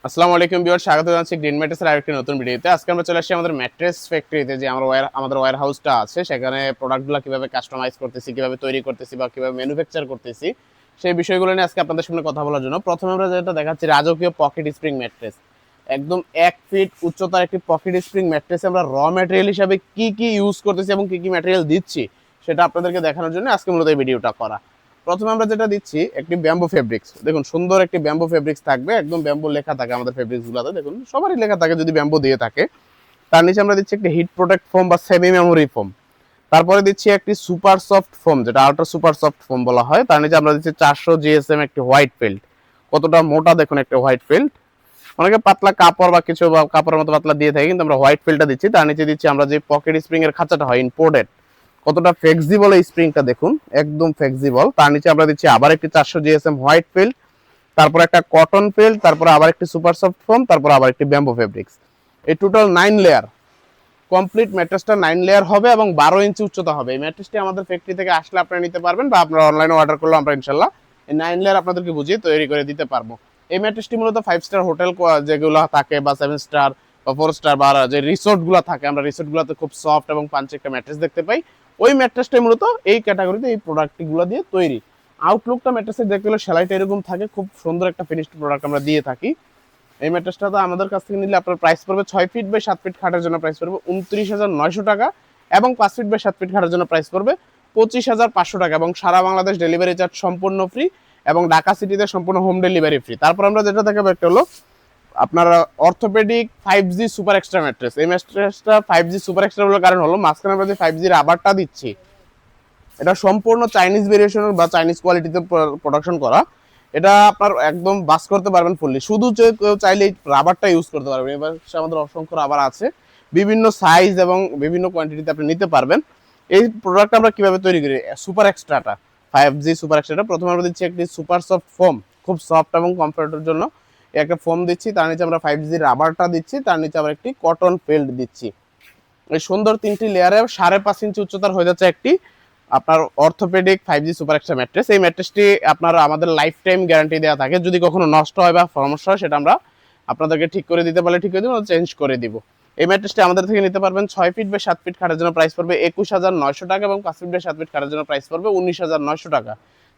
আসসালামু আলাইকুম ভিউয়ার, স্বাগত জানাচ্ছি গ্রিন ম্যাট্রেসের আরেকটি নতুন ভিডিওতে। আজকে আমরা চলে আসছি আমাদের ম্যাট্রেস ফ্যাক্টরিতে, যে আমাদের ওয়্যার হাউসটা আছে, সেখানে প্রোডাক্টগুলো কিভাবে কাস্টমাইজ করতেছি, কিভাবে তৈরি করতেছি বা কিভাবে ম্যানুফ্যাকচার করতেছি, সেই বিষয়গুলো নিয়ে আজকে আপনাদের সামনে কথা বলার জন্য প্রথমে আমরা যেটা দেখাচ্ছি রাজকীয় পকেট স্প্রিং ম্যাট্রেস। একদম 1 ফিট উচ্চতার একটি পকেট স্প্রিং ম্যাট্রেসে আমরা র ম্যাটেরিয়াল হিসাবে কি কি ইউজ করতেছি এবং কি কি ম্যাটেরিয়াল দিচ্ছি সেটা আপনাদেরকে দেখানোর জন্য আজকে মূলত এই ভিডিওটা করা। প্রথমে আমরা যেটা দিচ্ছি একটি ব্যাম্বু ফেব্রিক্স। দেখুন সুন্দর একটি ব্যাম্বু ফেব্রিক্স থাকবে, একদম ব্যাম্বু লেখা থাকে আমাদের ফেব্রিক্সগুলোতে, দেখুন সবারই লেখা থাকে যদি ব্যাম্বু দিয়ে থাকে। তার নিচে আমরা দিচ্ছি একটি হিট প্রোটেক্ট ফোম বা সেমি মেমোরি ফোম। তারপরে দিচ্ছি একটি সুপার সফট ফোম, যেটা আল্ট্রা সুপার সফট ফোম বলা হয়। তার নিচে আমরা দিচ্ছি 400 জিএসএম একটি হোয়াইট ফিল্ড। কতটা মোটা দেখুন একটা হোয়াইট ফিল্ড। অনেকে পাতলা কাপড় বা কিছু বা কাপড়ের মতো পাতলা দিয়ে থাকে, কিন্তু আমরা হোয়াইট ফিল্ডটা দিচ্ছি। তার নিচে দিচ্ছি আমরা যে পকেট স্প্রিং এর খাঁচাটা হয় ইম্পোর্টেড, কতটা ফ্লেক্সিবল এই স্প্রিংটা দেখুন, একদম ফ্লেক্সিবল। তার নিচে আমরা দিচ্ছি আবার একটি 400 জিএসএম হোয়াইট ফিল্ড, তারপর একটা কটন ফিল্ড, তারপর আবার একটি সুপার সফট ফোম, তারপর আবার একটি ব্যাম্বু ফেব্রিক্স। এই টোটাল 9 লেয়ার কমপ্লিট ম্যাট্রেসটা 9 লেয়ার হবে এবং 12 ইঞ্চি উচ্চতা হবে। এই ম্যাট্রেসটি আমাদের ফ্যাক্টরি থেকে আসলে আপনারা নিতে পারবেন, বা আপনারা অনলাইনে অর্ডার করলে আমরা ইনশাল্লাহ এই 9 লেয়ার আপনাদেরকে বুঝিয়ে তৈরি করে দিতে পারবো। এই ম্যাট্রেসটি মূলত 5 স্টার হোটেল যেগুলো থাকে বা 7 স্টার বা 4 স্টার বা যে রিসোর্টগুলো থাকে, আমরা রিসোর্টগুলোতে খুব সফট এবং পাঞ্চি একটা ম্যাট্রেস দেখতে পাই। ওই ম্যাট্রেসটাই মূলত এই ক্যাটাগরিতে এই প্রোডাক্টগুলো দিয়ে তৈরি। আউটলুকটা ম্যাট্রেসের দেখতে গেলে সেলাইটা এরকম থাকে, খুব সুন্দর একটা ফিনিশড প্রোডাক্ট আমরা দিয়ে থাকি। এই ম্যাট্রেসটা তো আমাদের কাছ থেকে নিলে আপনার প্রাইস পড়বে 6 ফিট বাই 7 ফিট খাটের জন্য প্রাইস পড়বে 29,900 টাকা, এবং 5 ফিট বাই 7 ফিট খাটের জন্য প্রাইস পড়বে 25,500 টাকা, এবং সারা বাংলাদেশ ডেলিভারি চার্জ সম্পূর্ণ ফ্রি, এবং ঢাকা সিটিতে সম্পূর্ণ হোম ডেলিভারি ফ্রি। তারপর আমরা যেটা দেখাবো একটা হলো আপনার orthopaedic 5G super extra mattress. এই ম্যাট্রেসটা 5G সুপার এক্সট্রা বলার কারণ হলো মাঝখানে আমরা যে 5G রাবারটা দিচ্ছি, এটা সম্পূর্ণ চাইনিজ ভেরিয়েশনের বা চাইনিজ কোয়ালিটিতে প্রোডাকশন করা। এটা আপনার একদম বাস করতে পারবেন ফুললি, শুধু কেউ চাইলে রাবারটা ইউজ করতে পারবেন। এবার আমাদের অসংখ্য রাবার আছে, বিভিন্ন সাইজ এবং বিভিন্ন কোয়ান্টিটিতে আপনি নিতে পারবেন। এই প্রোডাক্টটা আমরা কিভাবে তৈরি করি, সুপার এক্সট্রাটা 5G সুপার এক্সট্রাটা প্রথমে আমরা দিচ্ছি একটি সুপার সফট ফোম, খুব সফট এবং কমফোর্টের জন্য একটা ফোম দিচ্ছি। তার নিচে আমরা 5G রাবারটা দিচ্ছি, তার নিচে আবার একটি কটন ফিল্ড দিচ্ছি। এই সুন্দর 3টি লেয়ারে 5.5 ইঞ্চি উচ্চতার হয়ে যাচ্ছে একটি আপনার orthopaedic 5G super extra mattress. এই ম্যাট্রেসটি আপনার আমাদের লাইফ টাইম গ্যারান্টি দেওয়া থাকে, যদি কখনো নষ্ট হয় বা সমস্যা হয় সেটা আমরা আপনাদেরকে ঠিক করে দিতে পারলে ঠিক করে দিব, চেঞ্জ করে দিব। এই ম্যাট্রেসটি আমাদের থেকে নিতে পারবেন 6 ফিট বাই 7 ফিট খাটের জন্য প্রাইস পড়বে 21,900 টাকা, এবং 5 ফিট বাই 7 ফিট খাটের জন্য প্রাইস পড়বে 19,900 টাকা।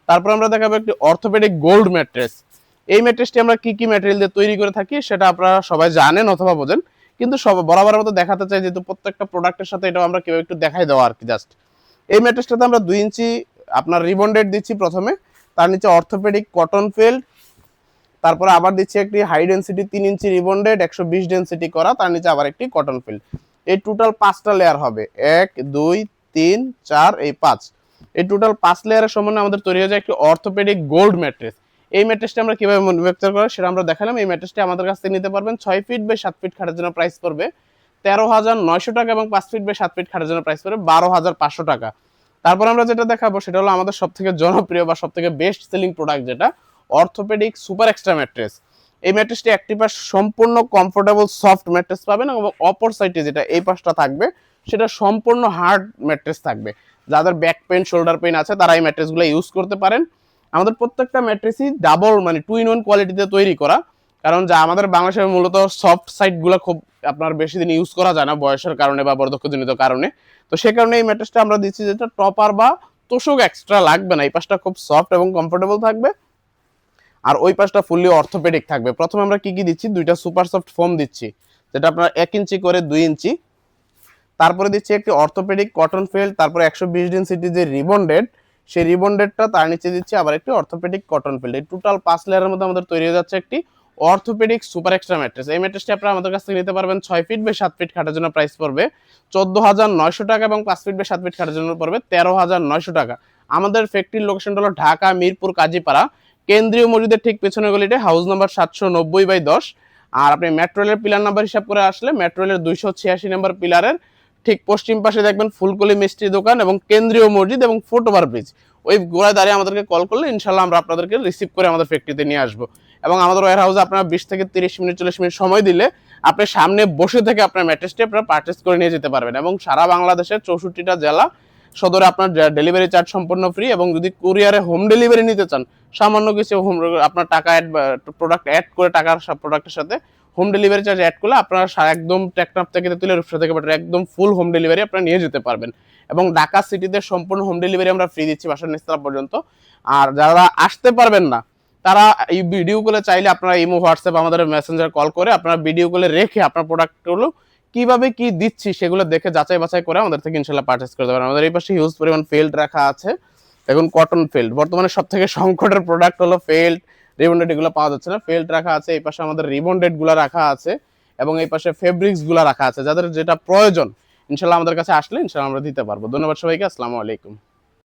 তারপর আমরা দেখাবো একটি অর্থোপেডিক গোল্ড ম্যাট্রেস। এই ম্যাট্রেসটি আমরা কি কি ম্যাটেরিয়াল দিয়ে তৈরি করে থাকি সেটা আপনারা সবাই জানেন অথবা বোঝেন, কিন্তু সব বরাবরের মতো দেখাতে চাই, যেহেতু প্রত্যেকটা প্রোডাক্টের সাথে এটাও আমরা কেউ একটু দেখাই দেওয়া আর কি। জাস্ট এই ম্যাট্রেসটাতে আমরা 2 ইঞ্চি আপনার রিবন্ডেড দিচ্ছি প্রথমে, তার নিচে অর্থোপেডিক কটন ফিল্ড, তারপরে আবার দিচ্ছি একটি হাই ডেন্সিটি 3 ইঞ্চি রিবন্ডেড 120 ডেন্সিটি করা, তার নিচে আবার একটি কটন ফিল্ড। এই টোটাল 5টা লেয়ার হবে, 1 2 3 4 এই 5। এই টোটাল 5 লেয়ারের সম্বন্ধে আমাদের তৈরি হয়ে যায় একটি অর্থোপেডিক গোল্ড ম্যাট্রেস। এই ম্যাট্রেসটা আমরা কিভাবে ম্যানুফ্যাকচার করি সেটা আমরা দেখালাম। এই ম্যাট্রেসটি আমাদের কাছ থেকে নিতে পারবেন 6 ফিট বাই 7 ফিট খাটের জন্য প্রাইস পড়বে 13,900 টাকা, এবং 5 ফিট বাই 7 ফিট খাটের জন্য প্রাইস পড়বে 12,500 টাকা। তারপর আমরা যেটা দেখাবো সেটা হলো আমাদের সবথেকে জনপ্রিয় বা সবথেকে বেস্ট সেলিং প্রোডাক্ট, যেটা অর্থোপেডিক সুপার এক্সট্রা ম্যাট্রেস। এই ম্যাট্রেসটি একটি পাশ সম্পূর্ণ কমফোর্টেবল সফট ম্যাট্রেস পাবেন, এবং অপর সাইডে যেটা এই পাশটা থাকবে সেটা সম্পূর্ণ হার্ড ম্যাট্রেস থাকবে। যাদের ব্যাক পেইন শোল্ডার পেইন আছে তারা এই ম্যাট্রেসগুলো ইউজ করতে পারেন। আমাদের প্রত্যেকটা ম্যাট্রেসই ডাবল মানে 2 in 1 কোয়ালিটিতে তৈরি করা, কারণ যা আমাদের বাংলাদেশের মূলত সফট সাইডগুলো খুব আপনার বেশি দিন ইউজ করা যায় না বয়সের কারণে বা বার্ধক্যজনিত কারণে। তো সে কারণে এই ম্যাট্রেসটা আমরা দিচ্ছি যেটা টপার বা তোষক এক্সট্রা লাগবে না, এই পাশটা খুব সফট এবং কমফোর্টেবল থাকবে, আর ওই পাশটা ফুললি অর্থোপেডিক থাকবে। প্রথমে আমরা কি কি দিচ্ছি, 2টা সুপার সফট ফোম দিচ্ছি, যেটা আপনার 1 ইঞ্চি করে 2 ইঞ্চি। তারপরে দিচ্ছি একটি অর্থোপেডিক কটন ফিল্ড, তারপরে 120 ডেন্সিটি যে রিবন্ডেড, সেই রিবন্ডেডটা তার নিচে দিচ্ছি আবার একটি অর্থোপেডিক কটন ফিল্ড। এই টোটাল 5 লেয়ারের মধ্যে আমাদের তৈরি হয়ে যাচ্ছে একটি অর্থোপেডিক সুপার এক্সট্রা ম্যাট্রেস। এই ম্যাট্রেসটি আপনারা আমাদের কাছ থেকে নিতে পারবেন 6 ফিট বাই 7 ফিট খাটের জন্য প্রাইস পড়বে 14,900 টাকা, এবং 5 ফিট বাই 7 ফিট খাটের জন্য পড়বে 13,900 টাকা। আমাদের ফ্যাক্টরির লোকেশনটা হলো ঢাকা মিরপুর কাজীপাড়া, কেন্দ্রীয় মসজিদের ঠিক পেছনে গলিতে, হাউস নাম্বার 790/10। আর আপনি মেট্রো রেলের পিলার নাম্বার হিসাব করে আসলে মেট্রো রেলের 286 নম্বর পিলারের ঠিক পশ্চিম পাশে দেখবেন ফুলকলি মিষ্টি দোকান এবং কেন্দ্রীয় মসজিদ এবং ফুটওভার ব্রিজ, ওই গোড়ায় দাঁড়িয়ে আমাদেরকে কল করলে ইনশাল্লাহ আমরা আপনাদেরকে রিসিভ করে আমাদের ফ্যাক্টরিতে নিয়ে আসবো। এবং আমাদের ওয়্যার হাউসে আপনারা 20 থেকে 30 মিনিট 40 মিনিট সময় দিলে আপনি সামনে বসে থেকে আপনার ম্যাট্রেসটি আপনারা পারচেস করে নিয়ে যেতে পারবেন, এবং সারা বাংলাদেশের 64টা জেলা সদরে আপনার ডেলিভারি চার্জ সম্পূর্ণ ফ্রি, এবং যদি কুরিয়ারে হোম ডেলিভারি নিতে চান সামান্য কিছু আপনার টাকা প্রোডাক্ট অ্যাড করে টাকার সব প্রোডাক্টের সাথে হোম ডেলিভারি চার্জ অ্যাড করলে আপনারা একদম টেকনাফ থেকে তেতুলিয়া রূপসা থেকে বাটার একদম ফুল হোম ডেলিভারি আপনারা নিয়ে যেতে পারবেন। এবং ঢাকা সিটিতে সম্পূর্ণ হোম ডেলিভারি আমরা ফ্রি দিচ্ছি বাসার নিচতলা পর্যন্ত। আর যারা আসতে পারবেন না তারা এই ভিডিও কলে চাইলে আপনারা ইমো, হোয়াটসঅ্যাপ, আমাদের মেসেঞ্জার কল করে আপনারা ভিডিও কলে রেখে আপনার প্রোডাক্টগুলো কিভাবে কি দিচ্ছি সেগুলো দেখে যাচাই বাছাই করে আমাদের থেকে ইনশাল্লাহ পারচেস করতে পারেন। আমাদের এই পাশে হিউজ পরিমাণ ফেল্ড রাখা আছে, দেখুন কটন ফেল্ড বর্তমানে সব থেকে সংকটের প্রোডাক্ট হলো ফেল্ড, রিবন্ডেড এগুলো পাওয়া যাচ্ছে না, ফেল্ড রাখা আছে। এই পাশে আমাদের রিবন্ডেড গুলা রাখা আছে এবং এই পাশে ফেব্রিক্স গুলা রাখা আছে। যাদের যেটা প্রয়োজন ইনশাল্লাহ আমাদের কাছে আসলে ইনশাল্লাহ আমরা দিতে পারবো। ধন্যবাদ সবাইকে, আসসালামু আলাইকুম।